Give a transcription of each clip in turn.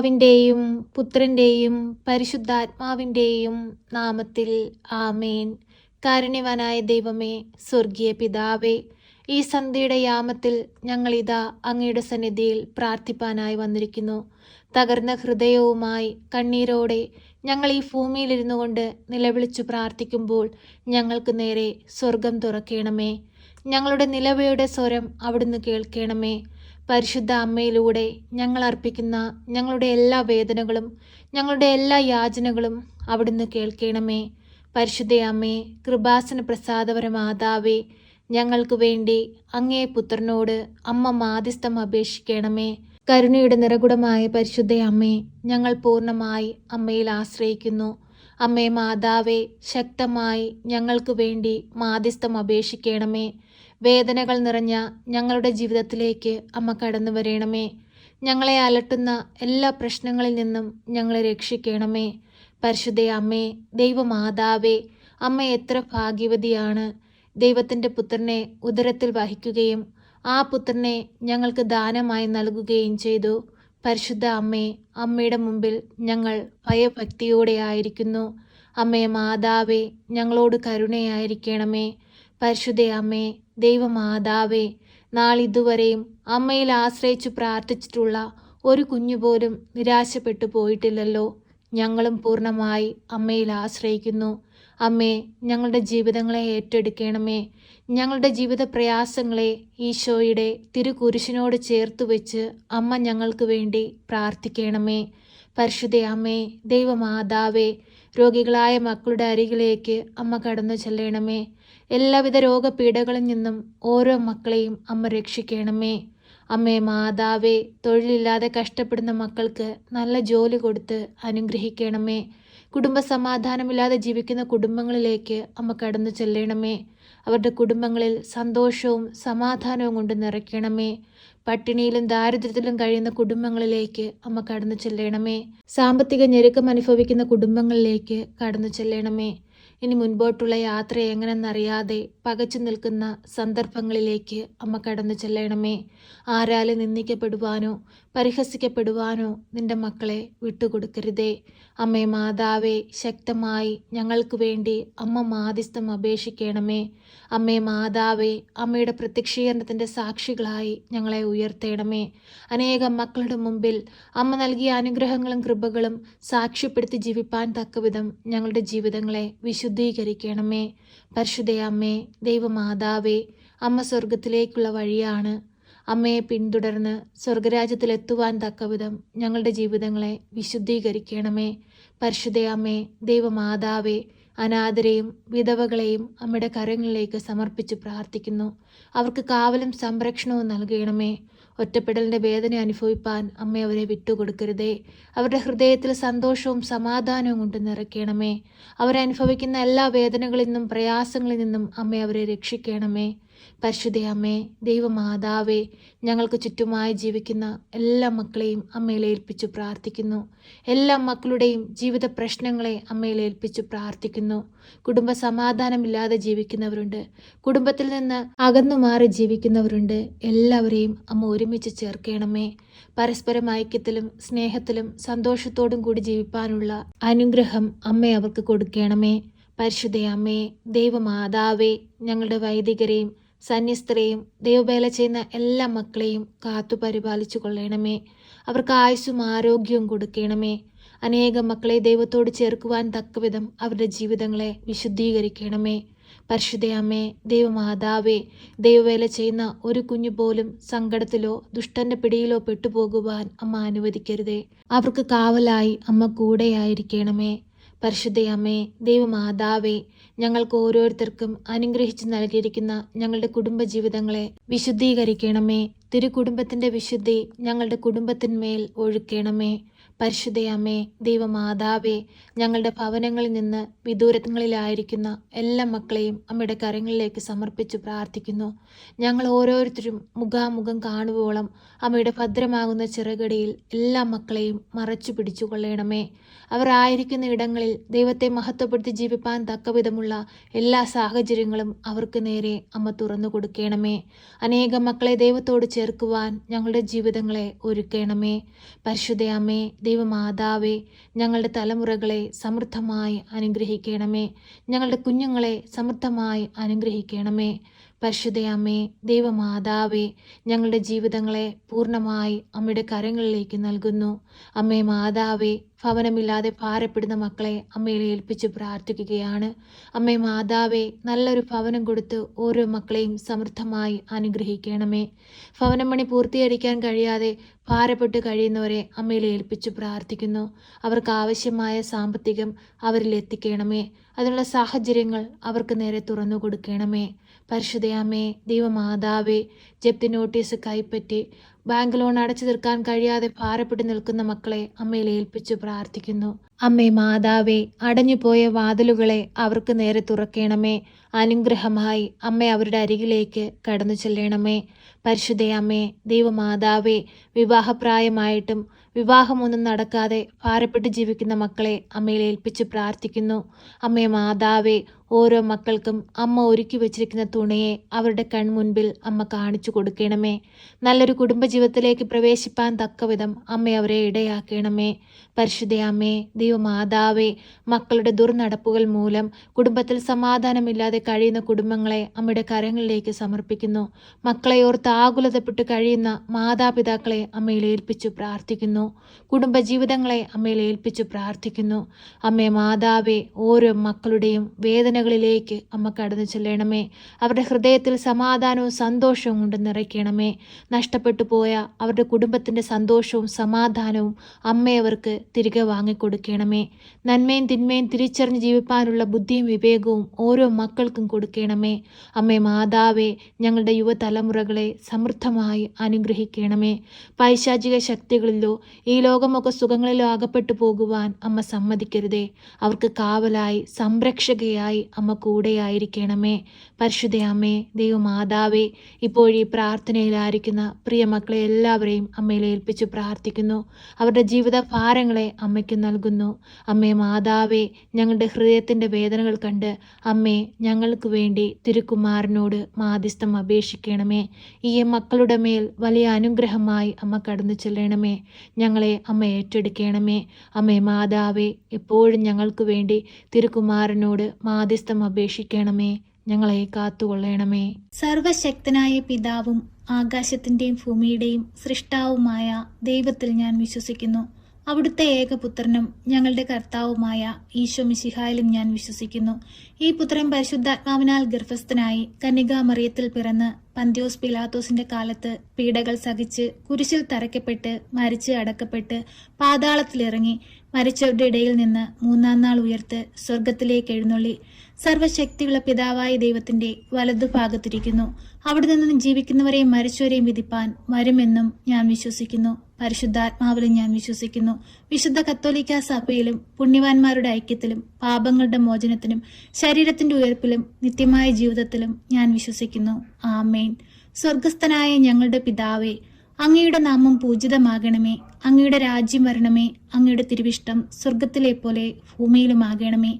പിതാവിൻ്റെയും പുത്രൻ്റെയും പരിശുദ്ധാത്മാവിൻ്റെയും നാമത്തിൽ ആമേൻ. കാരുണ്യവാനായ ദൈവമേ, സ്വർഗീയ പിതാവേ, ഈ സന്ധ്യയുടെ യാമത്തിൽ ഞങ്ങളിതാ അങ്ങയുടെ സന്നിധിയിൽ പ്രാർത്ഥിപ്പാനായി വന്നിരിക്കുന്നു. തകർന്ന ഹൃദയവുമായി കണ്ണീരോടെ ഞങ്ങൾ ഈ ഭൂമിയിലിരുന്നു കൊണ്ട് നിലവിളിച്ചു പ്രാർത്ഥിക്കുമ്പോൾ ഞങ്ങൾക്ക് നേരെ സ്വർഗം തുറക്കണമേ. ഞങ്ങളുടെ നിലവിളിയുടെ സ്വരം അവിടുന്ന് കേൾക്കണമേ. പരിശുദ്ധ അമ്മയിലൂടെ ഞങ്ങൾ അർപ്പിക്കുന്ന ഞങ്ങളുടെ എല്ലാ വേദനകളും ഞങ്ങളുടെ എല്ലാ യാചനകളും അവിടുന്ന് കേൾക്കണമേ. പരിശുദ്ധ അമ്മേ, കൃപാസന പ്രസാദപര മാതാവേ, ഞങ്ങൾക്ക് വേണ്ടി അങ്ങേ പുത്രനോട് അമ്മ മാധ്യസ്ഥം അപേക്ഷിക്കണമേ. കരുണയുടെ നിറകുടമായ പരിശുദ്ധ അമ്മേ, ഞങ്ങൾ പൂർണ്ണമായി അമ്മയിൽ ആശ്രയിക്കുന്നു. അമ്മേ മാതാവേ, ശക്തമായി ഞങ്ങൾക്ക് വേണ്ടി മാധ്യസ്ഥം അപേക്ഷിക്കണമേ. വേദനകൾ നിറഞ്ഞ ഞങ്ങളുടെ ജീവിതത്തിലേക്ക് അമ്മ കടന്നു വരണമേ. ഞങ്ങളെ അലട്ടുന്ന എല്ലാ പ്രശ്നങ്ങളിൽ നിന്നും ഞങ്ങളെ രക്ഷിക്കണമേ. പരിശുദ്ധ അമ്മേ, ദൈവമാതാവേ, അമ്മ എത്ര ഭാഗ്യവതിയാണ്. ദൈവത്തിൻ്റെ പുത്രനെ ഉദരത്തിൽ വഹിക്കുകയും ആ പുത്രനെ ഞങ്ങൾക്ക് ദാനമായി നൽകുകയും ചെയ്തു. പരിശുദ്ധ അമ്മേ, അമ്മയുടെ മുമ്പിൽ ഞങ്ങൾ ഭയഭക്തിയോടെ ആയിരിക്കുന്നു. അമ്മേ മാതാവേ, ഞങ്ങളോട് കരുണയായിരിക്കണമേ. പരിശുദ്ധ അമ്മേ, ദൈവമാതാവേ, നാളിതുവരെയും അമ്മയിൽ ആശ്രയിച്ചു പ്രാർത്ഥിച്ചിട്ടുള്ള ഒരു കുഞ്ഞുപോലും നിരാശപ്പെട്ടു പോയിട്ടില്ലല്ലോ. ഞങ്ങളും പൂർണ്ണമായി അമ്മയിൽ ആശ്രയിക്കുന്നു. അമ്മേ, ഞങ്ങളുടെ ജീവിതങ്ങളെ ഏറ്റെടുക്കണമേ. ഞങ്ങളുടെ ജീവിത പ്രയാസങ്ങളെ ഈശോയുടെ തിരുകുരിശിനോട് ചേർത്ത് വെച്ച് അമ്മ ഞങ്ങൾക്ക് വേണ്ടി പ്രാർത്ഥിക്കണമേ. പരിശുദ്ധ അമ്മേ, ദൈവമാതാവേ, രോഗികളായ മക്കളുടെ അരികിലേക്ക് അമ്മ കടന്നു ചെല്ലണമേ. എല്ലാവിധ രോഗപീഠകളിൽ നിന്നും ഓരോ മക്കളെയും അമ്മ രക്ഷിക്കണമേ. അമ്മേ മാതാവേ, തൊഴിലില്ലാതെ കഷ്ടപ്പെടുന്ന മക്കൾക്ക് നല്ല ജോലി കൊടുത്ത് അനുഗ്രഹിക്കണമേ. കുടുംബ സമാധാനമില്ലാതെ ജീവിക്കുന്ന കുടുംബങ്ങളിലേക്ക് അമ്മ കടന്നു ചെല്ലണമേ. അവരുടെ കുടുംബങ്ങളിൽ സന്തോഷവും സമാധാനവും കൊണ്ട് നിറയ്ക്കണമേ. പട്ടിണിയിലും ദാരിദ്ര്യത്തിലും കഴിയുന്ന കുടുംബങ്ങളിലേക്ക് അമ്മ കടന്നു ചെല്ലണമേ. സാമ്പത്തിക ഞെരുക്കം അനുഭവിക്കുന്ന കുടുംബങ്ങളിലേക്ക് കടന്നു ചെല്ലണമേ. ഇനി മുൻപോട്ടുള്ള യാത്ര എങ്ങനെന്നറിയാതെ പകച്ചു നിൽക്കുന്ന സന്ദർഭങ്ങളിലേക്ക് അമ്മ കടന്നു ചെല്ലണമേ. ആരാലും നിന്ദിക്കപ്പെടുവാനോ പരിഹസിക്കപ്പെടുവാനോ നിന്റെ മക്കളെ വിട്ടുകൊടുക്കരുതേ. അമ്മേ മാതാവേ, ശക്തമായി ഞങ്ങൾക്ക് വേണ്ടി അമ്മ മാധ്യസ്ഥം അപേക്ഷിക്കണമേ. അമ്മേ മാതാവേ, അമ്മയുടെ പ്രത്യക്ഷീകരണത്തിൻ്റെ സാക്ഷികളായി ഞങ്ങളെ ഉയർത്തേണമേ. അനേകം മക്കളുടെ മുമ്പിൽ അമ്മ നൽകിയ അനുഗ്രഹങ്ങളും കൃപകളും സാക്ഷ്യപ്പെടുത്തി ജീവിപ്പാൻ തക്കവിധം ഞങ്ങളുടെ ജീവിതങ്ങളെ വിശുദ്ധീകരിക്കണമേ. പരിശുദ്ധ അമ്മേ, ദൈവമാതാവേ, അമ്മ സ്വർഗത്തിലേക്കുള്ള വഴിയാണ്. അമ്മയെ പിന്തുടർന്ന് സ്വർഗരാജ്യത്തിലെത്തുവാൻ തക്കവിധം ഞങ്ങളുടെ ജീവിതങ്ങളെ വിശുദ്ധീകരിക്കണമേ. പരിശുദ്ധ അമ്മേ, ദൈവമാതാവേ, അനാഥരെയും വിധവകളെയും അമ്മയുടെ കരങ്ങളിലേക്ക് സമർപ്പിച്ച് പ്രാർത്ഥിക്കുന്നു. അവർക്ക് കാവലും സംരക്ഷണവും നൽകണമേ. ഒറ്റപ്പെടലിൻ്റെ വേദന അനുഭവിപ്പാൻ അമ്മ അവരെ വിട്ടുകൊടുക്കരുതേ. അവരുടെ ഹൃദയത്തിൽ സന്തോഷവും സമാധാനവും കൊണ്ട് നിറയ്ക്കണമേ. അവരനുഭവിക്കുന്ന എല്ലാ വേദനകളിൽ നിന്നും പ്രയാസങ്ങളിൽ നിന്നും അമ്മ അവരെ രക്ഷിക്കണമേ. പരിശുദ്ധ അമ്മേ, ദൈവമാതാവേ, ഞങ്ങൾക്ക് ചുറ്റുമായി ജീവിക്കുന്ന എല്ലാ മക്കളെയും അമ്മയിൽ ഏൽപ്പിച്ചു പ്രാർത്ഥിക്കുന്നു. എല്ലാ മക്കളുടെയും ജീവിത പ്രശ്നങ്ങളെ അമ്മയിൽ ഏൽപ്പിച്ചു പ്രാർത്ഥിക്കുന്നു. കുടുംബ സമാധാനമില്ലാതെ ജീവിക്കുന്നവരുണ്ട്, കുടുംബത്തിൽ നിന്ന് അകന്നു മാറി ജീവിക്കുന്നവരുണ്ട്. എല്ലാവരെയും അമ്മ ഒരുമിച്ച് ചേർക്കണമേ. പരസ്പരം ഐക്യത്തിലും സ്നേഹത്തിലും സന്തോഷത്തോടും കൂടി ജീവിപ്പാനുള്ള അനുഗ്രഹം അമ്മ അവർക്ക് കൊടുക്കണമേ. പരിശുദ്ധ അമ്മേ, ദൈവമാതാവേ, ഞങ്ങളുടെ വൈദികരെയും സന്യസ്തരെയും ദൈവവേല ചെയ്യുന്ന എല്ലാ മക്കളെയും കാത്തു പരിപാലിച്ചു കൊള്ളണമേ. അവർക്ക് ആയുസ്സും ആരോഗ്യവും കൊടുക്കണമേ. അനേകം മക്കളെ ദൈവത്തോട് ചേർക്കുവാൻ തക്കവിധം അവരുടെ ജീവിതങ്ങളെ വിശുദ്ധീകരിക്കണമേ. പരിശുദ്ധ അമ്മേ, ദൈവമാതാവേ, ദൈവവേല ചെയ്യുന്ന ഒരു കുഞ്ഞു പോലും സങ്കടത്തിലോ ദുഷ്ടന്റെ പിടിയിലോ പെട്ടുപോകുവാൻ അമ്മ അനുവദിക്കരുതേ. അവർക്ക് കാവലായി അമ്മ കൂടെയായിരിക്കണമേ. പരിശുദ്ധ അമ്മേ, ദൈവമാതാവേ, ഞങ്ങൾക്ക് ഓരോരുത്തർക്കും അനുഗ്രഹിച്ച് നൽകിയിരിക്കുന്ന ഞങ്ങളുടെ കുടുംബജീവിതങ്ങളെ വിശുദ്ധീകരിക്കണമേ. തിരുകുടുംബത്തിൻ്റെ വിശുദ്ധി ഞങ്ങളുടെ കുടുംബത്തിന്മേൽ ഒഴുക്കണമേ. പരിശുദ്ധ അമ്മേ, ദൈവമാതാവേ, ഞങ്ങളുടെ ഭവനങ്ങളിൽ നിന്ന് വിദൂരങ്ങളിലായിരിക്കുന്ന എല്ലാ മക്കളെയും അമ്മയുടെ കരങ്ങളിലേക്ക് സമർപ്പിച്ചു പ്രാർത്ഥിക്കുന്നു. ഞങ്ങൾ ഓരോരുത്തരും മുഖാമുഖം കാണുവോളം അമ്മയുടെ ഭദ്രമാകുന്ന ചിറകടിയിൽ എല്ലാ മക്കളെയും മറച്ചു പിടിച്ചു കൊള്ളണമേ. അവർ ആയിരിക്കുന്ന ഇടങ്ങളിൽ ദൈവത്തെ മഹത്വപ്പെടുത്തി ജീവിപ്പാൻ തക്കവിധമുള്ള എല്ലാ സാഹചര്യങ്ങളും അവർക്ക് നേരെ അമ്മ തുറന്നു കൊടുക്കണമേ. അനേകം മക്കളെ ദൈവത്തോട് ചേർക്കുവാൻ ഞങ്ങളുടെ ജീവിതങ്ങളെ ഒരുക്കണമേ. പരിശുദ്ധ അമ്മേ, ദൈവമാതാവേ, ഞങ്ങളുടെ തലമുറകളെ സമൃദ്ധമായി അനുഗ്രഹിക്കണമേ. ഞങ്ങളുടെ കുഞ്ഞുങ്ങളെ സമൃദ്ധമായി അനുഗ്രഹിക്കണമേ. പരിശുദ്ധയമ്മേ, ദൈവമാതാവേ, ഞങ്ങളുടെ ജീവിതങ്ങളെ പൂർണ്ണമായി അമ്മയുടെ കരങ്ങളിലേക്ക് നൽകുന്നു. അമ്മേ മാതാവേ, ഭവനമില്ലാതെ ഭാരപ്പെടുന്ന മക്കളെ അമ്മയെ ഏൽപ്പിച്ച് പ്രാർത്ഥിക്കുകയാണ്. അമ്മേ മാതാവേ, നല്ലൊരു ഭവനം കൊടുത്ത് ഓരോ മക്കളെയും സമൃദ്ധമായി അനുഗ്രഹിക്കണമേ. ഭവനം പണി പൂർത്തീകരിക്കാൻ കഴിയാതെ ഭാരപ്പെട്ട് കഴിയുന്നവരെ അമ്മയിൽ ഏൽപ്പിച്ച് പ്രാർത്ഥിക്കുന്നു. അവർക്ക് ആവശ്യമായ സാമ്പത്തികം അവരിൽ എത്തിക്കണമേ. അതിനുള്ള സാഹചര്യങ്ങൾ അവർക്ക് നേരെ തുറന്നു കൊടുക്കണമേ. പരിശുദ്ധയമ്മേ, ദൈവമാതാവേ, ജപ്തി നോട്ടീസ് കൈപ്പറ്റി ബാങ്ക് ലോൺ അടച്ചു തീർക്കാൻ കഴിയാതെ ഭാരപ്പെട്ട് നിൽക്കുന്ന മക്കളെ അമ്മയിൽ ഏൽപ്പിച്ചു പ്രാർത്ഥിക്കുന്നു. അമ്മേ മാതാവേ, അടഞ്ഞുപോയ വാതിലുകളെ അവർക്ക് നേരെ തുറക്കണമേ. അനുഗ്രഹമായി അമ്മ അവരുടെ അരികിലേക്ക് കടന്നു ചെല്ലണമേ. പരിശുദ്ധയമ്മേ, ദൈവമാതാവേ, വിവാഹപ്രായമായിട്ടും വിവാഹമൊന്നും നടക്കാതെ ഭാരപ്പെട്ട് ജീവിക്കുന്ന മക്കളെ അമ്മയിൽ ഏൽപ്പിച്ച് പ്രാർത്ഥിക്കുന്നു. അമ്മേ മാതാവേ, ഓരോ മക്കൾക്കും അമ്മ ഒരുക്കി വച്ചിരിക്കുന്ന തുണയെ അവരുടെ കൺമുൻപിൽ അമ്മ കാണിച്ചു കൊടുക്കണമേ. നല്ലൊരു കുടുംബജീവിതത്തിലേക്ക് പ്രവേശിപ്പാൻ തക്കവിധം അമ്മ അവരെ ഇടയാക്കണമേ. പരിശുദ്ധയമ്മേ, ദൈവമാതാവേ, മക്കളുടെ ദുർനടപ്പുകൾ മൂലം കുടുംബത്തിൽ സമാധാനമില്ലാതെ കഴിയുന്ന കുടുംബങ്ങളെ അമ്മയുടെ കരങ്ങളിലേക്ക് സമർപ്പിക്കുന്നു. മക്കളെ ഓർത്ത് ആകുലതപ്പെട്ട് കഴിയുന്ന മാതാപിതാക്കളെ അമ്മയിൽ ഏൽപ്പിച്ചു പ്രാർത്ഥിക്കുന്നു. കുടുംബജീവിതങ്ങളെ അമ്മയിൽ ഏൽപ്പിച്ചു പ്രാർത്ഥിക്കുന്നു. അമ്മേ മാതാവേ, ഓരോ മക്കളുടെയും വേദനകളിലേക്ക് അമ്മ കടന്നു ചെല്ലണമേ. അവരുടെ ഹൃദയത്തിൽ സമാധാനവും സന്തോഷവും കൊണ്ട് നിറയ്ക്കണമേ. നഷ്ടപ്പെട്ടു പോയ അവരുടെ കുടുംബത്തിൻ്റെ സന്തോഷവും സമാധാനവും അമ്മയവർക്ക് തിരികെ വാങ്ങിക്കൊടുക്കണമേ. നന്മയും തിന്മയും തിരിച്ചറിഞ്ഞ് ജീവിപ്പാനുള്ള ബുദ്ധിയും വിവേകവും ഓരോ മക്കൾക്കും കൊടുക്കണമേ. അമ്മേ മാതാവേ, ഞങ്ങളുടെ യുവതലമുറകളെ സമൃദ്ധമായി അനുഗ്രഹിക്കണമേ. പൈശാചിക ശക്തികളിലോ ഈ ലോകമൊക്കെ സുഖങ്ങളിലോ അകപ്പെട്ടു പോകുവാൻ അമ്മ സമ്മതിക്കരുതേ. അവർക്ക് കാവലായി സംരക്ഷകയായി അമ്മ കൂടെയായിരിക്കണമേ. പരിശുദ്ധയമ്മേ, ദൈവമാതാവേ, ഇപ്പോഴീ പ്രാർത്ഥനയിലായിരിക്കുന്ന പ്രിയ മക്കളെ എല്ലാവരെയും അമ്മയിൽ ഏൽപ്പിച്ചു പ്രാർത്ഥിക്കുന്നു. അവരുടെ ജീവിത ഭാരങ്ങളെ അമ്മയ്ക്ക് നൽകുന്നു. അമ്മേ മാതാവേ, ഞങ്ങളുടെ ഹൃദയത്തിൻ്റെ വേദനകൾ കണ്ട് അമ്മേ ഞങ്ങൾക്ക് വേണ്ടി തിരുക്കുമാരനോട് മാധ്യസ്ഥം അപേക്ഷിക്കണമേ. ഈ മക്കളുടെ മേൽ വലിയ അനുഗ്രഹമായി അമ്മ കടന്നു ചെല്ലണമേ. ഞങ്ങളെ അമ്മ ഏറ്റെടുക്കണമേ. അമ്മേ മാതാവേ, എപ്പോഴും ഞങ്ങൾക്ക് വേണ്ടി തിരുക്കുമാരനോട് മാധ്യസ്ഥം അപേക്ഷിക്കണമേ. ഞങ്ങളെ കാത്തുകൊള്ളണമേ. സർവശക്തനായ പിതാവും ആകാശത്തിൻ്റെയും ഭൂമിയുടെയും സൃഷ്ടാവുമായ ദൈവത്തിൽ ഞാൻ വിശ്വസിക്കുന്നു. അവിടുത്തെ ഏകപുത്രനും ഞങ്ങളുടെ കർത്താവുമായ ഈശോ മിശിഹായിലും ഞാൻ വിശ്വസിക്കുന്നു. ഈ പുത്രൻ പരിശുദ്ധാത്മാവിനാൽ ഗർഭസ്ഥനായി കന്യകാമറിയത്തിൽ പിറന്ന് പന്ത്യോസ് പിലാത്തോസിന്റെ കാലത്ത് പീഡകൾ സഹിച്ച് കുരിശിൽ തറയ്ക്കപ്പെട്ട് മരിച്ച് അടക്കപ്പെട്ട് പാതാളത്തിലിറങ്ങി മരിച്ചവരുടെ ഇടയിൽ നിന്ന് മൂന്നാം നാൾ ഉയർത്ത് സ്വർഗത്തിലേക്ക് എഴുന്നള്ളി സർവശക്തിയുള്ള പിതാവായ ദൈവത്തിന്റെ വലതുഭാഗത്തിരിക്കുന്നു. അവിടെ നിന്നും ജീവിക്കുന്നവരെയും മരിച്ചവരെയും വിധിപ്പാൻ വരുമെന്നും ഞാൻ വിശ്വസിക്കുന്നു. പരിശുദ്ധാത്മാവിലും ഞാൻ വിശ്വസിക്കുന്നു. വിശുദ്ധ കത്തോലിക്കാ സഭയിലും പുണ്യവാന്മാരുടെ ഐക്യത്തിലും പാപങ്ങളുടെ മോചനത്തിനും ശരീരത്തിന്റെ ഉയർപ്പിലും നിത്യമായ ജീവിതത്തിലും ഞാൻ വിശ്വസിക്കുന്നു. ആമേൻ. സ്വർഗസ്ഥനായ ഞങ്ങളുടെ പിതാവേ, അങ്ങയുടെ നാമം പൂജിതമാകണമേ. അങ്ങയുടെ രാജ്യം വരണമേ. അങ്ങയുടെ തിരുവിഷ്ടം സ്വർഗത്തിലെ പോലെ ഭൂമിയിലുമാകണമേ.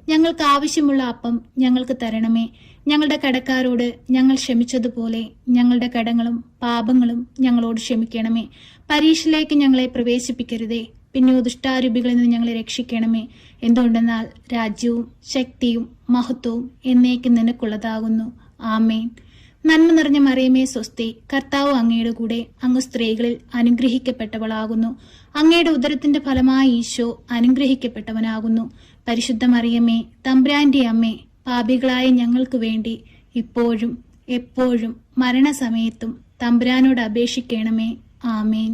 ഞങ്ങൾക്ക് ആവശ്യമുള്ള അപ്പം ഞങ്ങൾക്ക് തരണമേ. ഞങ്ങളുടെ കടക്കാരോട് ഞങ്ങൾ ക്ഷമിച്ചതുപോലെ ഞങ്ങളുടെ കടങ്ങളും പാപങ്ങളും ഞങ്ങളോട് ക്ഷമിക്കണമേ. പരീക്ഷയിലേക്ക് ഞങ്ങളെ പ്രവേശിപ്പിക്കരുതേ, പിന്നെ ദുഷ്ടാരൂപികളിൽ നിന്ന് ഞങ്ങളെ രക്ഷിക്കണമേ. എന്തുകൊണ്ടെന്നാൽ രാജ്യവും ശക്തിയും മഹത്വവും എന്നേക്കും നിനക്കുള്ളതാകുന്നു. ആമേൻ. നന്മ നിറഞ്ഞ മറിയമേ സ്വസ്തി, കർത്താവ് അങ്ങയുടെ കൂടെ, അങ്ങ് സ്ത്രീകളിൽ അനുഗ്രഹിക്കപ്പെട്ടവളാകുന്നു. അങ്ങയുടെ ഉദരത്തിന്റെ ഫലമായി ഈശോ അനുഗ്രഹിക്കപ്പെട്ടവനാകുന്നു. പരിശുദ്ധ മറിയമേ, തമ്പുരാന്റെ അമ്മേ, പാപികളായ ഞങ്ങൾക്ക് വേണ്ടി ഇപ്പോഴും എപ്പോഴും മരണസമയത്തും തമ്പുരാനോട് അപേക്ഷിക്കണമേ. ആമേൻ.